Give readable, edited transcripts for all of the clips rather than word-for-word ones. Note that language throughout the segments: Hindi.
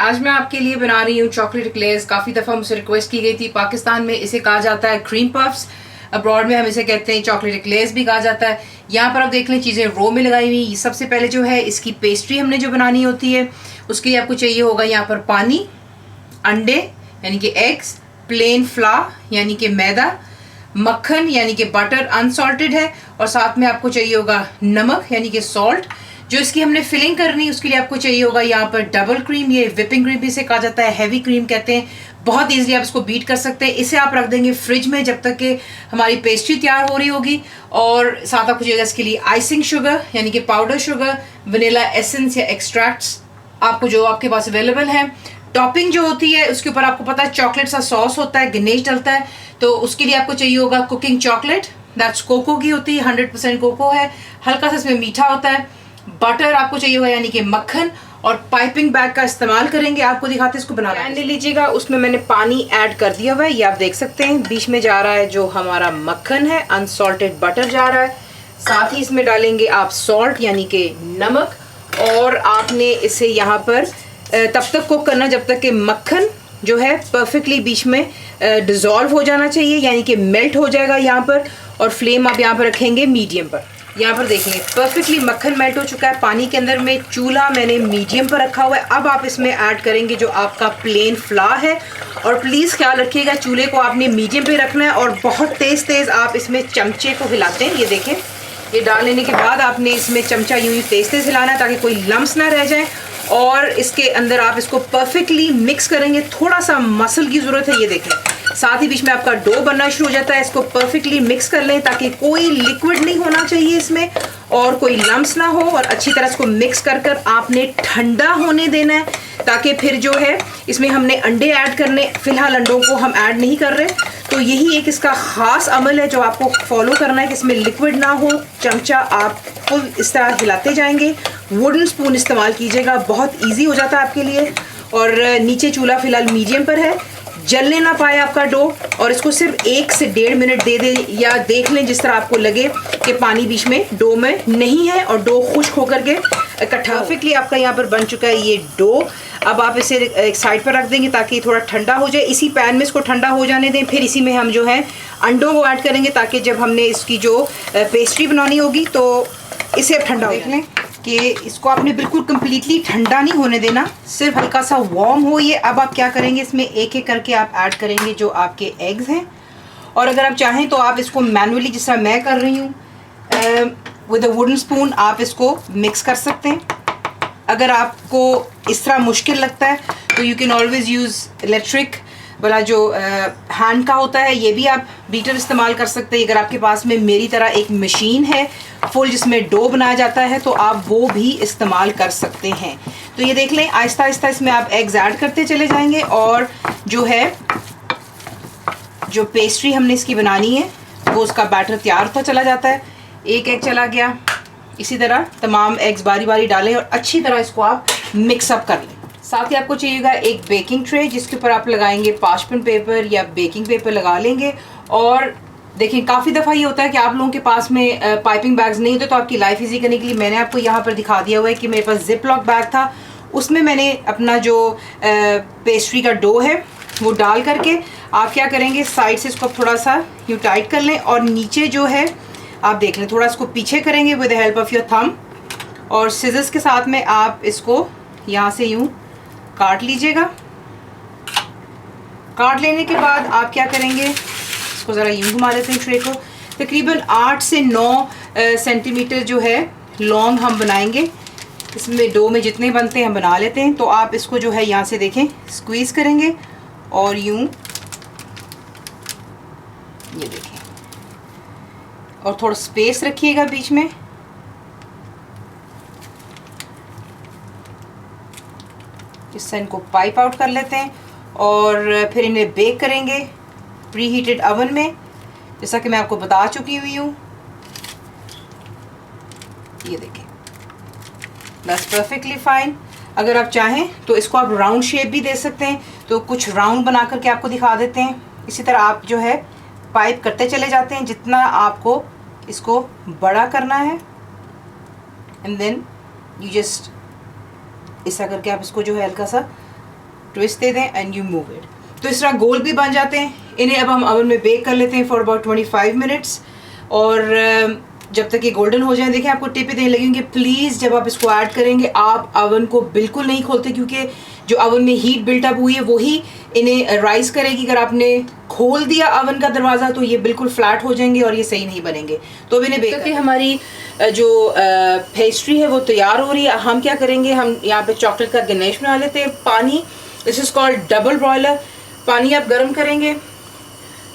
आज मैं आपके लिए बना रही हूँ चॉकलेट एक्लेयर्स। काफ़ी दफ़ा मुझसे रिक्वेस्ट की गई थी। पाकिस्तान में इसे कहा जाता है क्रीम पफ्स, अब्रॉड में हम इसे कहते हैं चॉकलेट एक्लेयर्स भी कहा जाता है। यहाँ पर आप देख लें चीज़ें रो में लगाई हुई। सबसे पहले जो है इसकी पेस्ट्री हमने जो बनानी होती है उसके लिए आपको चाहिए होगा यहाँ पर पानी, अंडे यानी कि एग्स, प्लेन फ्लावर यानी कि मैदा, मक्खन यानी कि बटर अनसॉल्टेड है, और साथ में आपको चाहिए होगा नमक यानी कि सॉल्ट। जो इसकी हमने फिलिंग करनी उसके लिए आपको चाहिए होगा यहाँ पर डबल क्रीम, ये विपिंग क्रीम भी इसे कहा जाता है, हैवी क्रीम कहते हैं। बहुत ईजिली आप इसको बीट कर सकते हैं। इसे आप रख देंगे फ्रिज में जब तक कि हमारी पेस्ट्री तैयार हो रही होगी। और साथ आपको चाहिएगा इसके लिए आइसिंग शुगर यानी कि पाउडर शुगर, वनीला एसेंस या एक्सट्रैक्ट्स, आपको जो आपके पास अवेलेबल है। टॉपिंग जो होती है उसके ऊपर आपको पता है चॉकलेट सा सॉस होता है, गनेश डलता है, तो उसके लिए आपको चाहिए होगा कुकिंग चॉकलेट, दैट्स कोको की होती है, 100% कोको है, हल्का सा इसमें मीठा होता है। बटर आपको चाहिए होगा यानी कि मक्खन, और पाइपिंग बैग का इस्तेमाल करेंगे। आपको दिखाते हैं इसको बनाना। पैन ले लीजिएगा, उसमें मैंने पानी ऐड कर दिया हुआ है, ये आप देख सकते हैं। बीच में जा रहा है जो हमारा मक्खन है, अनसॉल्टेड बटर जा रहा है। साथ ही इसमें डालेंगे आप सॉल्ट यानी कि नमक, और आपने इसे यहाँ पर तब तक कुक करना जब तक कि मक्खन जो है परफेक्टली बीच में डिज़ोल्व हो जाना चाहिए, यानी कि मेल्ट हो जाएगा यहाँ पर। और फ्लेम आप यहाँ पर रखेंगे मीडियम पर। यहाँ पर देख लें परफेक्टली मक्खन मेल्ट हो चुका है पानी के अंदर में। चूल्हा मैंने मीडियम पर रखा हुआ है। अब आप इसमें ऐड करेंगे जो आपका प्लेन फ्लावर है, और प्लीज़ ख्याल रखिएगा चूल्हे को आपने मीडियम पे रखना है, और बहुत तेज़ तेज़ आप इसमें चमचे को हिलाते हैं। ये देखें, ये डाल लेने के बाद आपने इसमें चमचा यूँ ही तेज़ तेज़ हिलाना है ताकि कोई लम्स ना रह जाए। और इसके अंदर आप इसको परफेक्टली मिक्स करेंगे। थोड़ा सा मसल की ज़रूरत है, ये देखें। साथ ही बीच में आपका डो बनना शुरू हो जाता है। इसको परफेक्टली मिक्स कर लें ताकि कोई लिक्विड नहीं होना चाहिए इसमें, और कोई लम्स ना हो। और अच्छी तरह इसको मिक्स कर कर आपने ठंडा होने देना है, ताकि फिर जो है इसमें हमने अंडे ऐड करने। फ़िलहाल अंडों को हम ऐड नहीं कर रहे, तो यही एक इसका ख़ास अमल है जो आपको फॉलो करना है कि इसमें लिक्विड ना हो। चमचा आप फुल इस तरह हिलाते जाएंगे। वुडन स्पून इस्तेमाल कीजिएगा, बहुत ईजी हो जाता है आपके लिए। और नीचे चूल्हा फ़िलहाल मीडियम पर है, जलने ना पाए आपका डो। और इसको सिर्फ 1 से 1.5 मिनट दे दें, या देख लें जिस तरह आपको लगे कि पानी बीच में डो में नहीं है और डो खुश्क होकर के इकट्ठा। परफेक्टली आपका यहाँ पर बन चुका है ये डो। अब आप इसे एक साइड पर रख देंगे ताकि थोड़ा ठंडा हो जाए। इसी पैन में इसको ठंडा हो जाने दें, फिर इसी में हम जो है अंडों को ऐड करेंगे, ताकि जब हमने इसकी जो पेस्ट्री बनानी होगी तो इसे अब ठंडा देख लें कि इसको आपने बिल्कुल कम्प्लीटली ठंडा नहीं होने देना, सिर्फ हल्का सा वार्म हो ये। अब आप क्या करेंगे, इसमें एक एक करके आप ऐड करेंगे जो आपके एग्स हैं। और अगर आप चाहें तो आप इसको मैनुअली जिस तरह मैं कर रही हूँ विद अ वुडन स्पून आप इसको मिक्स कर सकते हैं। अगर आपको इस तरह मुश्किल लगता है तो you can always use electric वाला जो हैंड का होता है, ये भी आप बीटर इस्तेमाल कर सकते हैं। अगर आपके पास में मेरी तरह एक मशीन है फुल जिसमें डो बनाया जाता है तो आप वो भी इस्तेमाल कर सकते हैं। तो ये देख लें, आहिस्ता आहिस्ता इसमें आप एग्स ऐड करते चले जाएंगे, और जो है जो पेस्ट्री हमने इसकी बनानी है वो उसका बैटर तैयार होता चला जाता है। एक एग चला गया, इसी तरह तमाम एग्स बारी बारी डालें और अच्छी तरह इसको आप मिक्सअप कर लें। साथ ही आपको चाहिएगा एक बेकिंग ट्रे जिसके ऊपर आप लगाएंगे पार्चमेंट पेपर या बेकिंग पेपर लगा लेंगे। और देखिए काफ़ी दफ़ा ये होता है कि आप लोगों के पास में पाइपिंग बैग्स नहीं होते, तो आपकी लाइफ इजी करने के लिए मैंने आपको यहाँ पर दिखा दिया हुआ है कि मेरे पास जिप लॉक बैग था, उसमें मैंने अपना जो पेस्ट्री का डो है वो डाल करके आप क्या करेंगे, साइड से इसको थोड़ा सा यूँ टाइट कर लें, और नीचे जो है आप देख लें थोड़ा इसको पीछे करेंगे with the help of your thumb, और सिजर्स के साथ में आप इसको यहाँ से यूँ काट लीजिएगा। काट लेने के बाद आप क्या करेंगे, इसको ज़रा यूँ घुमा देते हैं ट्रे को। तकरीबन 8 से 9 सेंटीमीटर जो है लॉन्ग हम बनाएंगे। इसमें डो में जितने बनते हैं हम बना लेते हैं। तो आप इसको जो है यहाँ से देखें स्क्वीज़ करेंगे और यूँ ये देखें, और थोड़ा स्पेस रखिएगा बीच में। इससे इनको पाइप आउट कर लेते हैं और फिर इन्हें बेक करेंगे प्री हीटेड ओवन में, जैसा कि मैं आपको बता चुकी हुई हूँ। ये देखें, दैट्स परफेक्टली फाइन। अगर आप चाहें तो इसको आप राउंड शेप भी दे सकते हैं, तो कुछ राउंड बना करके आपको दिखा देते हैं। इसी तरह आप जो है पाइप करते चले जाते हैं जितना आपको इसको बड़ा करना है, एंड देन यू जस्ट ऐसा करके आप इसको जो है हल्का सा ट्विस्ट दे दें एंड यू मूव इट। तो इस तरह गोल भी बन जाते हैं। इन्हें अब हम ओवन में बेक कर लेते हैं फॉर अबाउट 25 मिनट्स, और जब तक ये गोल्डन हो जाए। देखिए आपको टिप देने लगेंगे, प्लीज़ जब आप इसको ऐड करेंगे आप ओवन को बिल्कुल नहीं खोलते, क्योंकि जो ओवन में हीट बिल्टअप हुई है वही इन्हें राइज करेगी। अगर आपने खोल दिया ओवन का दरवाज़ा तो ये बिल्कुल फ्लैट हो जाएंगे और ये सही नहीं बनेंगे। तो अब इन्हें बेक करके हमारी जो पेस्ट्री है वो तैयार हो रही है। हम क्या करेंगे, हम यहाँ पे चॉकलेट का गनेश बना लेते हैं। पानी, this is called double boiler. पानी आप गर्म करेंगे,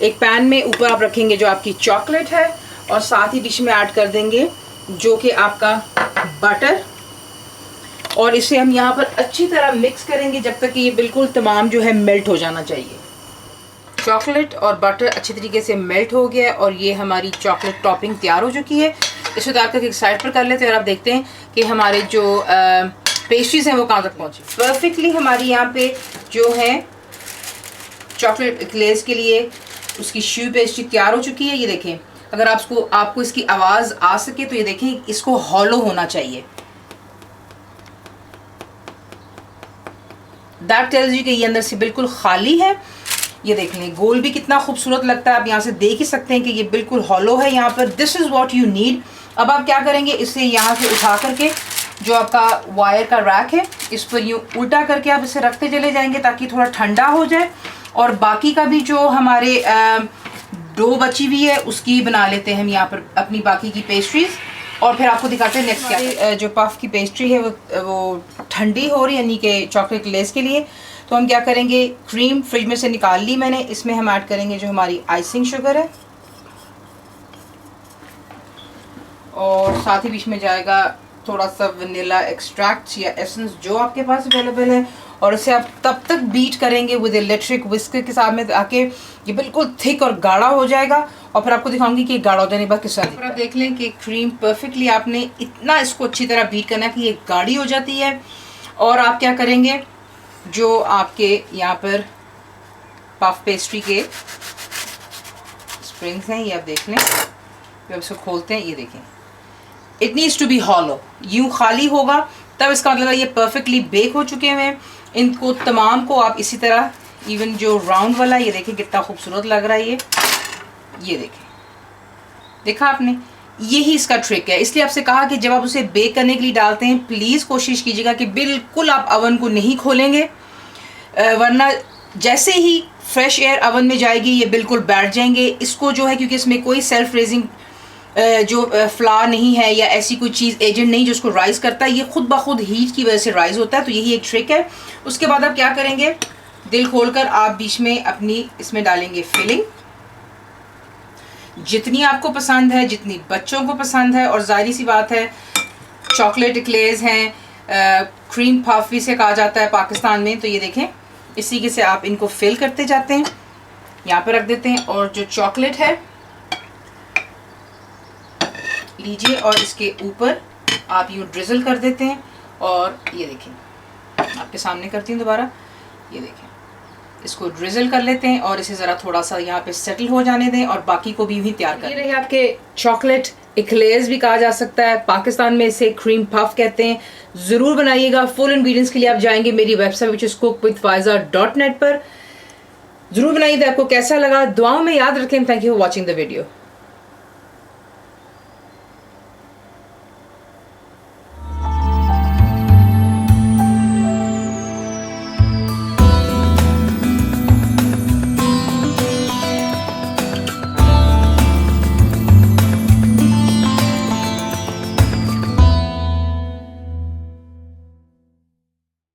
एक पैन में ऊपर आप रखेंगे जो आपकी चॉकलेट है, और साथ ही डिश में ऐड कर देंगे जो कि आपका बटर, और इसे हम यहाँ पर अच्छी तरह मिक्स करेंगे जब तक कि ये बिल्कुल तमाम जो है मेल्ट हो जाना चाहिए। चॉकलेट और बटर अच्छी तरीके से मेल्ट हो गया और ये हमारी चॉकलेट टॉपिंग तैयार हो चुकी है। इसे उतार कर एक साइड पर कर लेते हैं और आप देखते हैं कि हमारे जो पेस्ट्रीज हैं वो कहाँ तक पहुँची। परफेक्टली हमारी यहाँ पे जो है चॉकलेट ग्लेज के लिए उसकी श्यू पेस्ट्री तैयार हो चुकी है। ये देखें, अगर आपको इसकी आवाज़ आ सके तो ये देखें, इसको हॉलो होना चाहिए। दैट टेल्स यू कि ये अंदर से बिल्कुल खाली है। ये देख लें, गोल भी कितना खूबसूरत लगता है, आप यहाँ से देख ही सकते हैं कि ये बिल्कुल हॉलो है यहाँ पर। This is what you need. अब आप क्या करेंगे, इसे यहाँ से उठा करके जो आपका वायर का रैक है इस पर यूँ उल्टा करके आप इसे रखते चले जाएंगे ताकि थोड़ा ठंडा हो जाए, और बाकी का भी जो हमारे डो बची हुई है उसकी बना लेते हैं हम यहाँ पर अपनी बाकी की पेस्ट्रीज, और फिर आपको दिखाते हैं नेक्स्ट क्या। जो पफ की पेस्ट्री है वो ठंडी हो रही है, यानी कि चॉकलेट ग्लेज के लिए। तो हम क्या करेंगे, क्रीम फ्रिज में से निकाल ली मैंने, इसमें हम ऐड करेंगे जो हमारी आइसिंग शुगर है, और साथ ही बीच में जाएगा थोड़ा सा वनीला एक्सट्रैक्ट या एसेंस जो आपके पास अवेलेबल है, और इसे आप तब तक बीट करेंगे विद इलेक्ट्रिक विस्कर के साथ में ताकि ये बिल्कुल थिक और गाढ़ा हो जाएगा, और फिर आपको दिखाऊंगी कि गाढ़ा हो जाने के बाद किस तरह। आप देख लें कि क्रीम परफेक्टली आपने इतना इसको अच्छी तरह बीट करना है कि ये गाढ़ी हो जाती है। और आप क्या करेंगे, जो आपके यहाँ पर पफ पेस्ट्री के स्प्रिंग्स हैं ये आप देख लें, जब इसको खोलते हैं ये देखें, it needs to be hollow. यूँ खाली होगा तब इसका मतलब ये परफेक्टली बेक हो चुके हैं। इनको तमाम को आप इसी तरह, इवन जो राउंड वाला ये देखें कितना खूबसूरत लग रहा है ये देखें, देखा आपने, यही इसका ट्रिक है। इसलिए आपसे कहा कि जब आप उसे बेक करने के लिए डालते हैं प्लीज़ कोशिश कीजिएगा कि बिल्कुल आप अवन को नहीं खोलेंगे, वरना जैसे ही फ्रेश एयर अवन में जाएगी ये बिल्कुल बैठ जाएंगे। इसको जो है, क्योंकि इसमें कोई सेल्फ रेजिंग जो फ्लावर नहीं है या ऐसी कोई चीज़ एजेंट नहीं जो उसको राइज़ करता है, ये खुद ब खुद हीट की वजह से राइज़ होता है। तो यही एक ट्रिक है। उसके बाद आप क्या करेंगे, दिल खोलकर आप बीच में अपनी इसमें डालेंगे फिलिंग, जितनी आपको पसंद है, जितनी बच्चों को पसंद है, और जाहिर सी बात है चॉकलेट एक्लेयर्स हैं, क्रीम पफ भी से कहा जाता है पाकिस्तान में। तो ये देखें, इसी से आप इनको फिल करते जाते हैं, यहाँ पर रख देते हैं, और जो चॉकलेट है लीजिए और इसके ऊपर आप यूँ ड्रिजल कर देते हैं, और ये देखें आपके सामने करती हूँ दोबारा, ये देखें इसको ड्रिजल कर लेते हैं और इसे ज़रा थोड़ा सा यहाँ पे सेटल हो जाने दें, और बाकी को भी यूँ ही तैयार कर। ये रहे आपके चॉकलेट एक्लेयर्स भी कहा जा सकता है, पाकिस्तान में इसे क्रीम पफ कहते हैं। ज़रूर बनाइएगा। फुल इंग्रेडिएंट्स के लिए आप जाएंगे मेरी वेबसाइट विच इज़ cookWithFaiza.net पर। ज़रूर बनाइए। आपको कैसा लगा दुआओं में याद रखें। Thank you for watching the video.